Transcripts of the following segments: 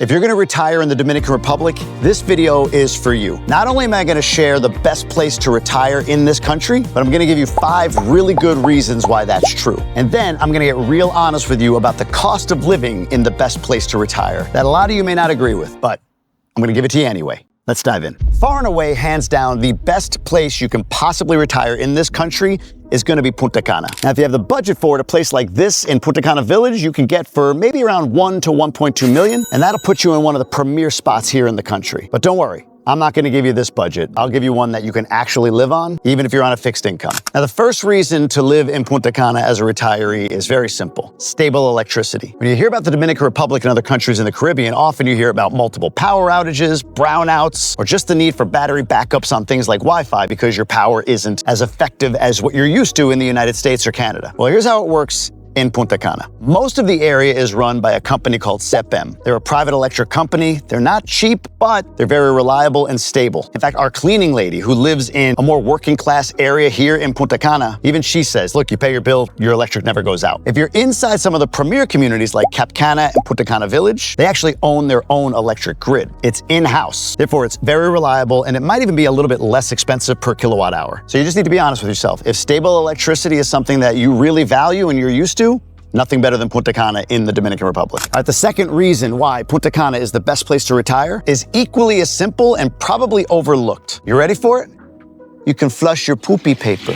If you're gonna retire in the Dominican Republic, this video is for you. Not only am I gonna share the best place to retire in this country, but I'm gonna give you 5 really good reasons why that's true. And then I'm gonna get real honest with you about the cost of living in the best place to retire that a lot of you may not agree with, but I'm gonna give it to you anyway. Let's dive in. Far and away, hands down, the best place you can possibly retire in this country is gonna be Punta Cana. Now, if you have the budget for it, a place like this in Punta Cana Village, you can get for maybe around 1 to 1.2 million, and that'll put you in one of the premier spots here in the country. But don't worry, I'm not gonna give you this budget. I'll give you one that you can actually live on, even if you're on a fixed income. Now, the first reason to live in Punta Cana as a retiree is very simple: stable electricity. When you hear about the Dominican Republic and other countries in the Caribbean, often you hear about multiple power outages, brownouts, or just the need for battery backups on things like Wi-Fi because your power isn't as effective as what you're used to in the United States or Canada. Well, here's how it works in Punta Cana. Most of the area is run by a company called CEPEM. They're a private electric company. They're not cheap, but they're very reliable and stable. In fact, our cleaning lady, who lives in a more working class area here in Punta Cana, even she says, look, you pay your bill, your electric never goes out. If you're inside some of the premier communities like Cap Cana and Punta Cana Village, they actually own their own electric grid. It's in-house. Therefore, it's very reliable, and it might even be a little bit less expensive per kilowatt hour. So you just need to be honest with yourself. If stable electricity is something that you really value and you're used to, nothing better than Punta Cana in the Dominican Republic. All right, the second reason why Punta Cana is the best place to retire is equally as simple and probably overlooked. You ready for it? You can flush your poopy paper.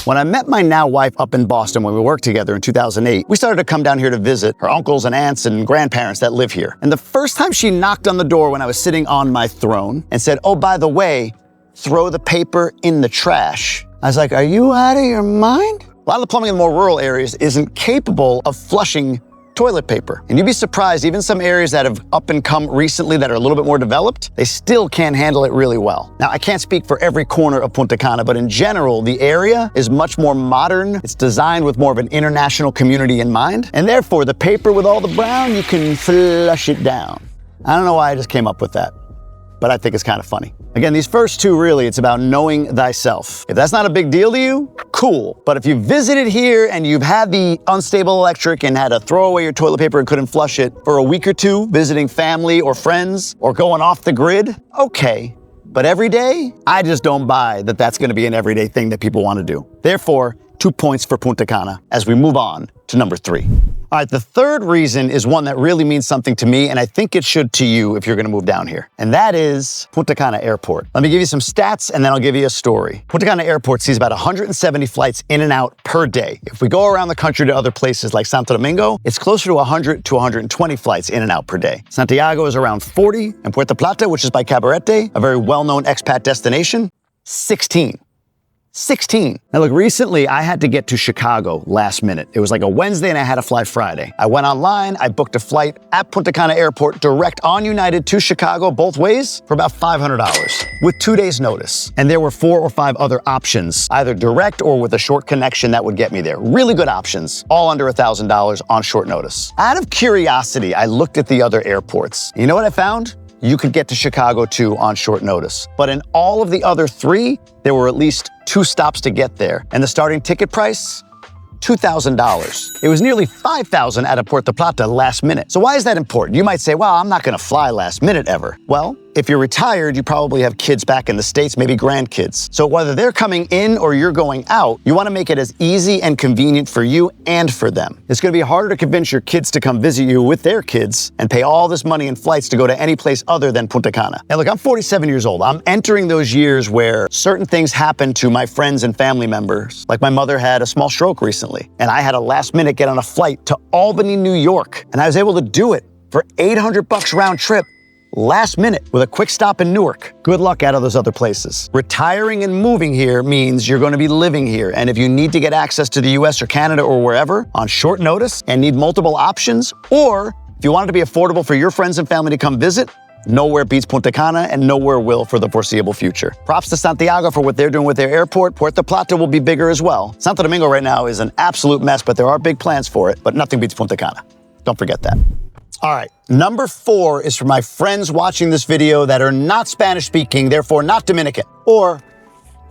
When I met my now wife up in Boston when we worked together in 2008, we started to come down here to visit her uncles and aunts and grandparents that live here. And the first time she knocked on the door when I was sitting on my throne and said, oh, by the way, throw the paper in the trash, I was like, are you out of your mind? A lot of the plumbing in more rural areas isn't capable of flushing toilet paper. And you'd be surprised, even some areas that have up and come recently that are a little bit more developed, they still can't handle it really well. Now, I can't speak for every corner of Punta Cana, but in general, the area is much more modern. It's designed with more of an international community in mind. And therefore, the paper with all the brown, you can flush it down. I don't know why I just came up with that, but I think it's kind of funny. Again, these first two, really, it's about knowing thyself. If that's not a big deal to you, cool. But if you visited here and you've had the unstable electric and had to throw away your toilet paper and couldn't flush it for a week or two, visiting family or friends or going off the grid, okay. But every day, I just don't buy that that's gonna be an everyday thing that people wanna do. Therefore, 2 points for Punta Cana as we move on to number 3. All right, the third reason is one that really means something to me, and I think it should to you if you're gonna move down here. And that is Punta Cana Airport. Let me give you some stats and then I'll give you a story. Punta Cana Airport sees about 170 flights in and out per day. If we go around the country to other places like Santo Domingo, it's closer to 100 to 120 flights in and out per day. Santiago is around 40, and Puerto Plata, which is by Cabarete, a very well-known expat destination, 16. Now look, recently I had to get to Chicago last minute. It was like a Wednesday and I had to fly Friday. I went online, I booked a flight at Punta Cana Airport direct on United to Chicago both ways for about $500 with 2 days notice. And there were 4 or 5 other options, either direct or with a short connection that would get me there. Really good options, all under $1,000 on short notice. Out of curiosity, I looked at the other airports. You know what I found? You could get to Chicago too on short notice. But in all of the other 3, there were at least 2 stops to get there. And the starting ticket price? $2,000. It was nearly $5,000 out of Puerto Plata last minute. So why is that important? You might say, well, I'm not gonna fly last minute ever. Well, if you're retired, you probably have kids back in the States, maybe grandkids. So whether they're coming in or you're going out, you wanna make it as easy and convenient for you and for them. It's gonna be harder to convince your kids to come visit you with their kids and pay all this money in flights to go to any place other than Punta Cana. And look, I'm 47 years old. I'm entering those years where certain things happen to my friends and family members. Like my mother had a small stroke recently, and I had a last minute get on a flight to Albany, New York, and I was able to do it for $800 round trip. Last minute with a quick stop in Newark. Good luck out of those other places. Retiring and moving here means you're going to be living here. And if you need to get access to the US or Canada or wherever on short notice and need multiple options, or if you want it to be affordable for your friends and family to come visit, nowhere beats Punta Cana and nowhere will for the foreseeable future. Props to Santiago for what they're doing with their airport. Puerto Plata will be bigger as well. Santo Domingo right now is an absolute mess, but there are big plans for it. But nothing beats Punta Cana. Don't forget that. All right, number 4 is for my friends watching this video that are not Spanish speaking, therefore not Dominican. Or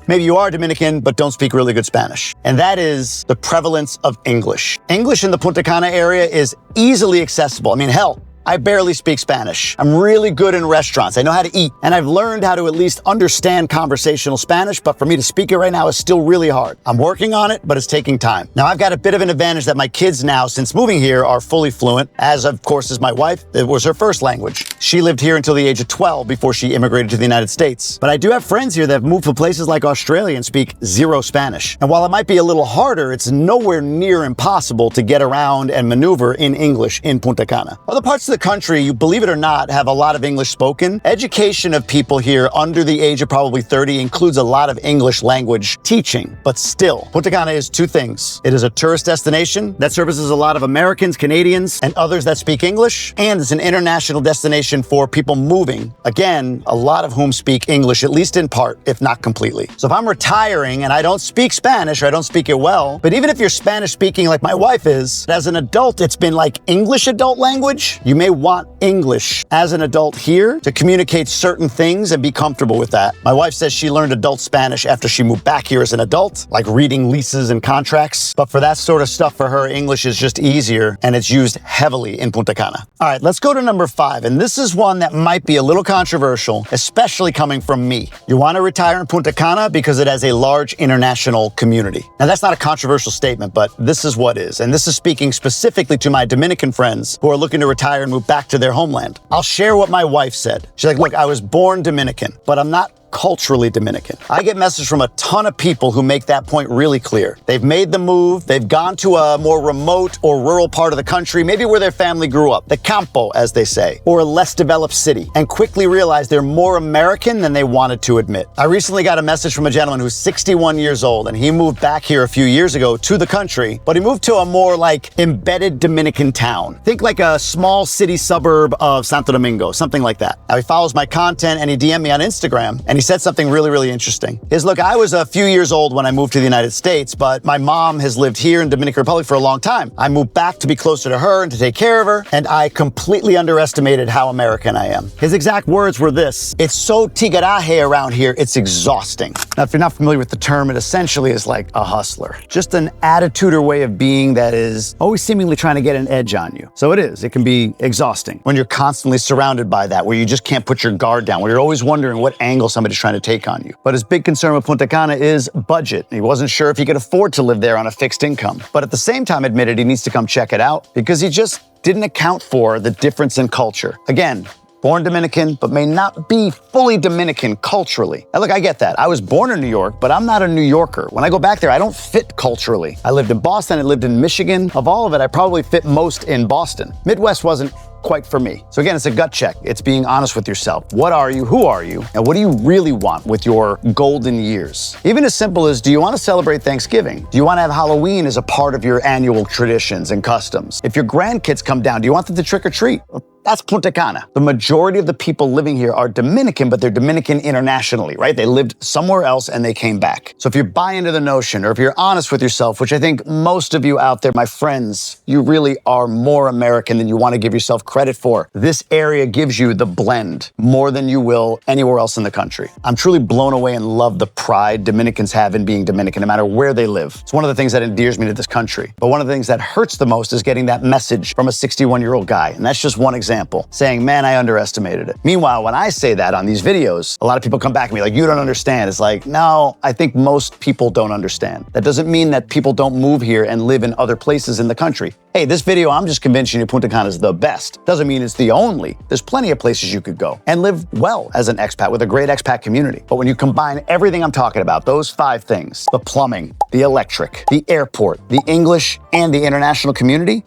maybe you are Dominican, but don't speak really good Spanish. And that is the prevalence of English. English in the Punta Cana area is easily accessible. I mean, hell, I barely speak Spanish. I'm really good in restaurants. I know how to eat, and I've learned how to at least understand conversational Spanish, but for me to speak it right now is still really hard. I'm working on it, but it's taking time. Now, I've got a bit of an advantage that my kids now, since moving here, are fully fluent, as of course is my wife. It was her first language. She lived here until the age of 12 before she immigrated to the United States. But I do have friends here that have moved to places like Australia and speak zero Spanish. And while it might be a little harder, it's nowhere near impossible to get around and maneuver in English in Punta Cana. Other parts of the country, you believe it or not, have a lot of English spoken. Education of people here under the age of probably 30 includes a lot of English language teaching. But still, Punta Cana is two things. It is a tourist destination that services a lot of Americans, Canadians, and others that speak English. And it's an international destination for people moving. Again, a lot of whom speak English, at least in part, if not completely. So if I'm retiring and I don't speak Spanish or I don't speak it well, but even if you're Spanish speaking like my wife is, as an adult, it's been like English adult language. You may want English as an adult here to communicate certain things and be comfortable with that. My wife says she learned adult Spanish after she moved back here as an adult, like reading leases and contracts. But for that sort of stuff, for her, English is just easier, and it's used heavily in Punta Cana. All right, let's go to number 5. And this is one that might be a little controversial, especially coming from me. You want to retire in Punta Cana because it has a large international community. Now, that's not a controversial statement, but this is what is. And this is speaking specifically to my Dominican friends who are looking to retire and move back to their homeland. I'll share what my wife said. She's like, look, I was born Dominican, but I'm not culturally Dominican. I get messages from a ton of people who make that point really clear. They've made the move, they've gone to a more remote or rural part of the country, maybe where their family grew up, the campo, as they say, or a less developed city, and quickly realize they're more American than they wanted to admit. I recently got a message from a gentleman who's 61 years old, and he moved back here a few years ago to the country, but he moved to a more like embedded Dominican town. Think like a small city suburb of Santo Domingo, something like that. Now, he follows my content and he DM'd me on Instagram, and he said something really, really interesting. Look, I was a few years old when I moved to the United States, but my mom has lived here in Dominican Republic for a long time. I moved back to be closer to her and to take care of her, and I completely underestimated how American I am. His exact words were this: it's so tigaraje around here, it's exhausting. Now, if you're not familiar with the term, it essentially is like a hustler. Just an attitude or way of being that is always seemingly trying to get an edge on you. So it is. It can be exhausting when you're constantly surrounded by that, where you just can't put your guard down, where you're always wondering what angle somebody's trying to take on you. But his big concern with Punta Cana is budget. He wasn't sure if he could afford to live there on a fixed income, but at the same time admitted he needs to come check it out because he just didn't account for the difference in culture. Again, born Dominican, but may not be fully Dominican culturally. Now look, I get that. I was born in New York, but I'm not a New Yorker. When I go back there, I don't fit culturally. I lived in Boston, I lived in Michigan. Of all of it, I probably fit most in Boston. Midwest wasn't quite for me. So again, it's a gut check. It's being honest with yourself. What are you? Who are you? And what do you really want with your golden years? Even as simple as, do you want to celebrate Thanksgiving? Do you want to have Halloween as a part of your annual traditions and customs? If your grandkids come down, do you want them to trick or treat? That's Punta Cana. The majority of the people living here are Dominican, but they're Dominican internationally, right? They lived somewhere else and they came back. So if you buy into the notion, or if you're honest with yourself, which I think most of you out there, my friends, you really are more American than you want to give yourself credit for. This area gives you the blend more than you will anywhere else in the country. I'm truly blown away and love the pride Dominicans have in being Dominican, no matter where they live. It's one of the things that endears me to this country. But one of the things that hurts the most is getting that message from a 61-year-old guy. And that's just one example. Saying, man, I underestimated it. Meanwhile, when I say that on these videos, a lot of people come back to me like, you don't understand. It's like, no, I think most people don't understand. That doesn't mean that people don't move here and live in other places in the country. Hey, this video, I'm just convincing you Punta Cana is the best. Doesn't mean it's the only. There's plenty of places you could go and live well as an expat with a great expat community. But when you combine everything I'm talking about, those 5 things, the plumbing, the electric, the airport, the English, and the international community,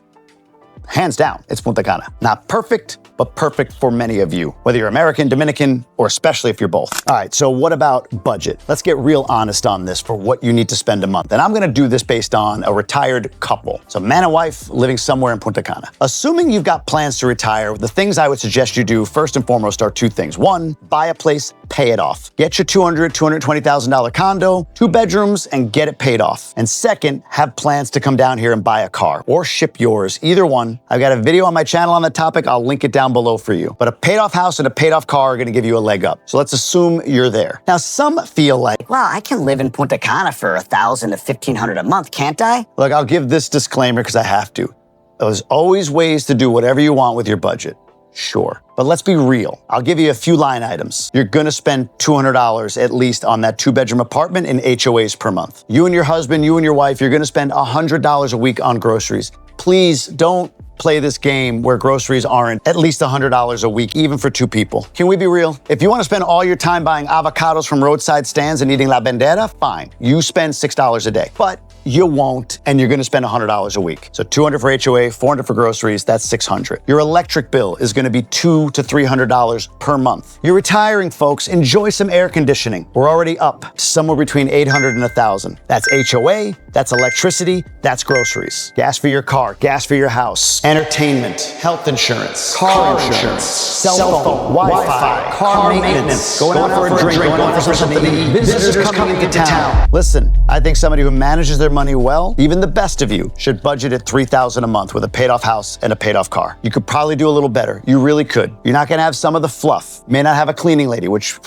hands down, it's Punta Cana. Not perfect, but perfect for many of you, whether you're American, Dominican, or especially if you're both. All right, so what about budget? Let's get real honest on this for what you need to spend a month. And I'm gonna do this based on a retired couple. So man and wife living somewhere in Punta Cana. Assuming you've got plans to retire, the things I would suggest you do first and foremost are 2 things. 1, buy a place, pay it off. Get your $220,000 condo, 2 bedrooms, and get it paid off. And second, have plans to come down here and buy a car or ship yours, either one. I've got a video on my channel on the topic. I'll link it down below for you. But a paid off house and a paid off car are gonna give you a leg up. So let's assume you're there. Now, some feel like, well, I can live in Punta Cana for $1,000 to $1,500 a month, can't I? Look, I'll give this disclaimer because I have to. There's always ways to do whatever you want with your budget. Sure. But let's be real. I'll give you a few line items. You're gonna spend $200 at least on that 2-bedroom apartment in HOAs per month. You and your husband, you and your wife, you're gonna spend $100 a week on groceries. Please don't play this game where groceries aren't at least $100 a week, even for 2 people. Can we be real? If you want to spend all your time buying avocados from roadside stands and eating la bandera, fine. You spend $6 a day. But you won't, and you're gonna spend $100 a week. So $200 for HOA, $400 for groceries, that's $600. Your electric bill is gonna be $200 to $300 per month. You're retiring, folks, enjoy some air conditioning. We're already up to somewhere between $800 and $1,000. That's HOA, that's electricity, that's groceries. Gas for your car, gas for your house, entertainment, health insurance, car insurance, cell phone, Wi-Fi, car maintenance, going out for a drink, going out for something to eat, visitors coming into town. Listen, I think somebody who manages their money well, even the best of you, should budget at $3,000 a month with a paid-off house and a paid-off car. You could probably do a little better. You really could. You're not gonna have some of the fluff. May not have a cleaning lady, which,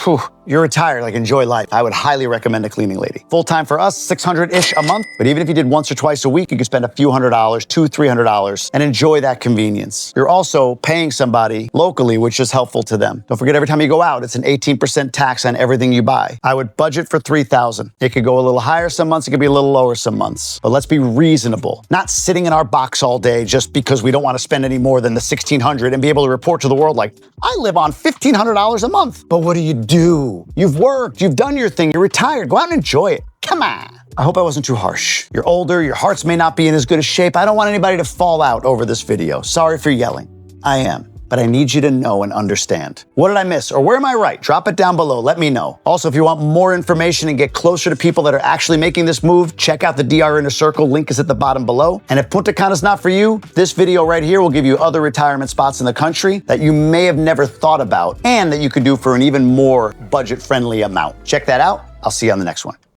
you're retired, like enjoy life. I would highly recommend a cleaning lady. Full-time for us, $600-ish a month, but even if you did once or twice a week, you could spend a few $100, $200, $300, and enjoy that convenience. You're also paying somebody locally, which is helpful to them. Don't forget, every time you go out, it's an 18% tax on everything you buy. I would budget for $3,000. It could go a little higher some months, it could be a little lower some months. But let's be reasonable. Not sitting in our box all day just because we don't want to spend any more than the $1,600 and be able to report to the world like, I live on $1,500 a month. But what do? You've worked, you've done your thing, you're retired. Go out and enjoy it. Come on. I hope I wasn't too harsh. You're older, your hearts may not be in as good a shape. I don't want anybody to fall out over this video. Sorry for yelling. I am. But I need you to know and understand. What did I miss? Or where am I right? Drop it down below. Let me know. Also, if you want more information and get closer to people that are actually making this move, check out the DR Inner Circle. Link is at the bottom below. And if Punta Cana is not for you, this video right here will give you other retirement spots in the country that you may have never thought about and that you could do for an even more budget-friendly amount. Check that out. I'll see you on the next one.